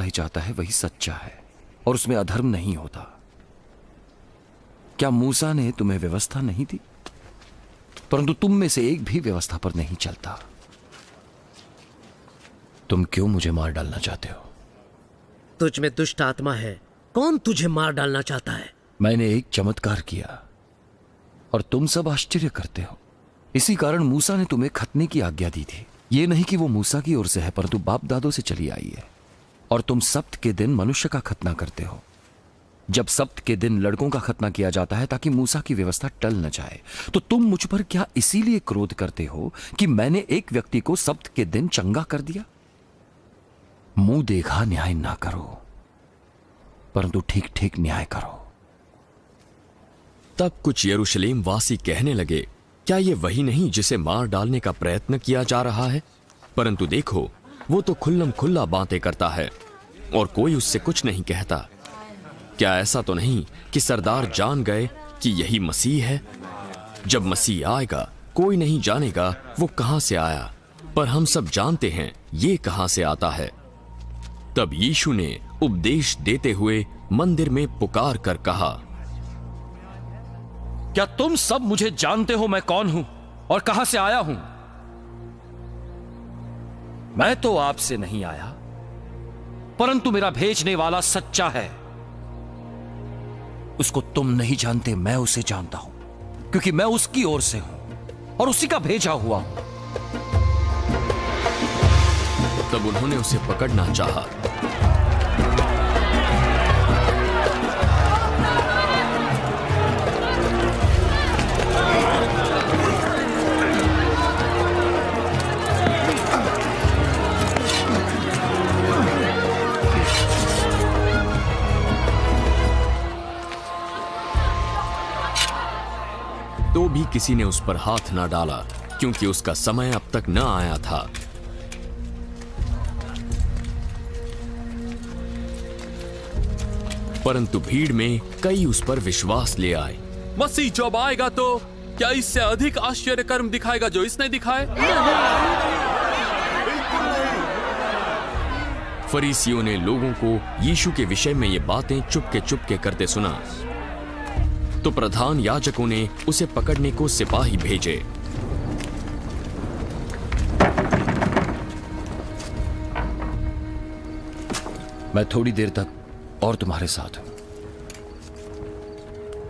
ही चाहता है वही सच्चा है और उसमें अधर्म नहीं होता। क्या मूसा ने तुम्हें व्यवस्था नहीं दी? परंतु तुम में से एक भी व्यवस्था पर नहीं चलता। तुम क्यों मुझे मार डालना चाहते हो? तुझ में दुष्ट आत्मा है। कौन तुझे मार डालना चाहता है? मैंने एक चमत्कार किया और तुम सब आश्चर्य करते हो। इसी कारण मूसा ने तुम्हें खतने की आज्ञा दी थी। यह नहीं कि वो मूसा की ओर से है, परंतु बाप दादों से चली आई है। और तुम सब्त के दिन मनुष्य का खतना करते हो। जब सब्त के दिन लड़कों का खतना किया जाता है ताकि मूसा की व्यवस्था टल न जाए, तो तुम मुझ पर क्या इसीलिए क्रोध करते हो कि मैंने एक व्यक्ति को सब्त के दिन चंगा कर दिया? मुंह देखा न्याय ना करो, परंतु ठीक ठीक न्याय करो। तब कुछ यरूशलेम वासी कहने लगे, क्या ये वही नहीं जिसे मार डालने का प्रयत्न किया जा रहा है? परंतु देखो, वो तो खुल्लम खुल्ला बातें करता है और कोई उससे कुछ नहीं कहता। क्या ऐसा तो नहीं कि सरदार जान गए कि यही मसीह है? जब मसीह आएगा कोई नहीं जानेगा वो कहां से आया, पर हम सब जानते हैं ये कहां से आता है। तब यीशु ने उपदेश देते हुए मंदिर में पुकार कर कहा, क्या तुम सब मुझे जानते हो मैं कौन हूं और कहां से आया हूं? मैं तो आपसे नहीं आया, परंतु मेरा भेजने वाला सच्चा है। उसको तुम नहीं जानते, मैं उसे जानता हूं, क्योंकि मैं उसकी ओर से हूं और उसी का भेजा हुआ हूं। तब उन्होंने उसे पकड़ना चाहा, तो भी किसी ने उस पर हाथ ना डाला, क्योंकि उसका समय अब तक न आया था। परंतु भीड़ में कई उस पर विश्वास ले आए। मसीह जब आएगा तो क्या इससे अधिक आश्चर्य कर्म दिखाएगा जो इसने दिखाए? फरीसियों ने लोगों को यीशु के विषय में ये बातें चुपके करते सुना, तो प्रधान याजकों ने उसे पकड़ने को सिपाही भेजे। मैं थोड़ी देर तक और तुम्हारे साथ हूं,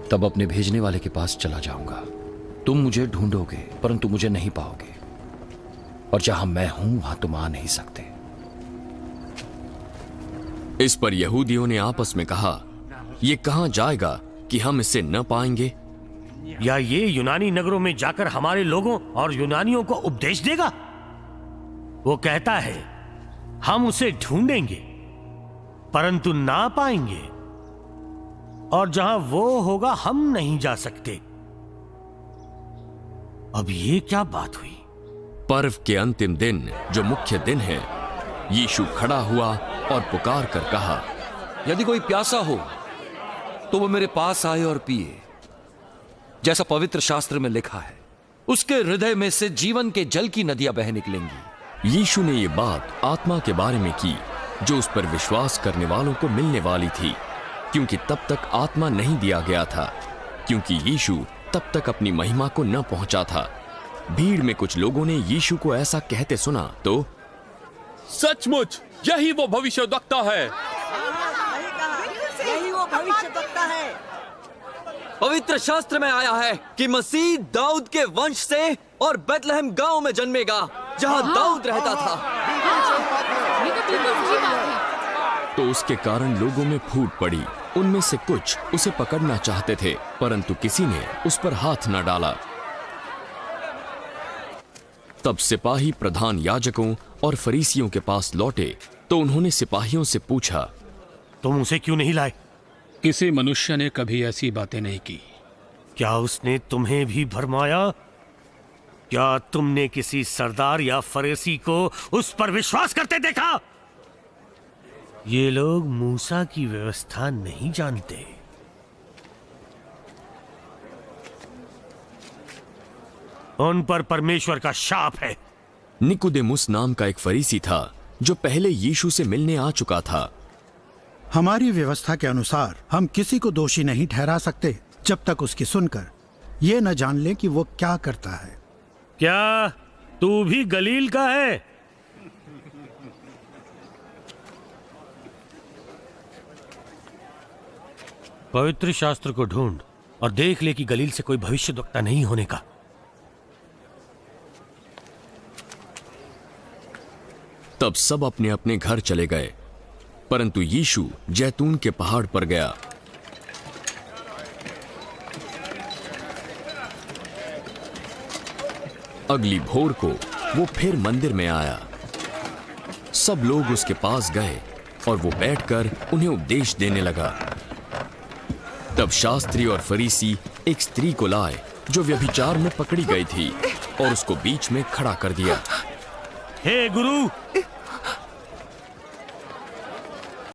तब अपने भेजने वाले के पास चला जाऊंगा। तुम मुझे ढूंढोगे परंतु मुझे नहीं पाओगे, और जहां मैं हूं वहां तुम आ नहीं सकते। इस पर यहूदियों ने आपस में कहा, ये कहां जाएगा कि हम इसे न पाएंगे? या ये यूनानी नगरों में जाकर हमारे लोगों और यूनानियों को उपदेश देगा? वो कहता है, हम उसे ढूंढेंगे परंतु ना पाएंगे, और जहां वो होगा हम नहीं जा सकते। अब ये क्या बात हुई? पर्व के अंतिम दिन, जो मुख्य दिन है, यीशु खड़ा हुआ और पुकार कर कहा, यदि कोई प्यासा हो तो वो मेरे पास आए और पिए। जैसा पवित्र शास्त्र में लिखा है, उसके हृदय में से जीवन के जल की नदियां बह निकलेंगी। यीशु ने ये बात आत्मा के बारे में की जो उस पर विश्वास करने वालों को मिलने वाली थी, क्योंकि तब तक आत्मा नहीं दिया गया था, क्योंकि यीशु तब तक अपनी महिमा को न पहुंचा था। भीड़ में कुछ लोगों ने यीशु को ऐसा कहते सुना तो, सचमुच यही वो भविष्यद्वक्ता है। यही वो भविष्यद्वक्ता है। पवित्र शास्त्र में आया है कि मसीह दाऊद के वंश से और बेथलेहम गांव में जन्मेगा, जहां दाऊद रहता था। ये तो बिल्कुल सही बात है। तो उसके कारण लोगों में फूट पड़ी। उनमें से कुछ उसे पकड़ना चाहते थे, परंतु किसी ने उस पर हाथ न डाला। तब सिपाही प्रधान याजकों और फरीसियों के पास लौटे, तो उन्होंने सिपाहियों से पूछा, तुम उसे क्यों नहीं लाए? किसी मनुष्य ने कभी ऐसी बातें नहीं की। क्या उसने तुम्हें भी भरमाया? क्या तुमने किसी सरदार या फरीसी को उस पर विश्वास करते देखा? ये लोग मूसा की व्यवस्था नहीं जानते। उन पर परमेश्वर का शाप है। निकुदेमुस नाम का एक फरीसी था जो पहले यीशु से मिलने आ चुका था। हमारी व्यवस्था के अनुसार हम किसी को दोषी नहीं ठहरा सकते जब तक उसकी सुनकर ये न जान ले कि वो क्या करता है। क्या तू भी गलील का है? पवित्र शास्त्र को ढूंढ और देख ले कि गलील से कोई भविष्यद्वक्ता नहीं होने का। तब सब अपने अपने घर चले गए, परंतु यीशु जैतून के पहाड़ पर गया। अगली भोर को वो फिर मंदिर में आया। सब लोग उसके पास गए और वो बैठकर उन्हें उपदेश देने लगा। तब शास्त्री और फरीसी एक स्त्री को लाए जो व्यभिचार में पकड़ी गई थी और उसको बीच में खड़ा कर दिया। हे गुरु,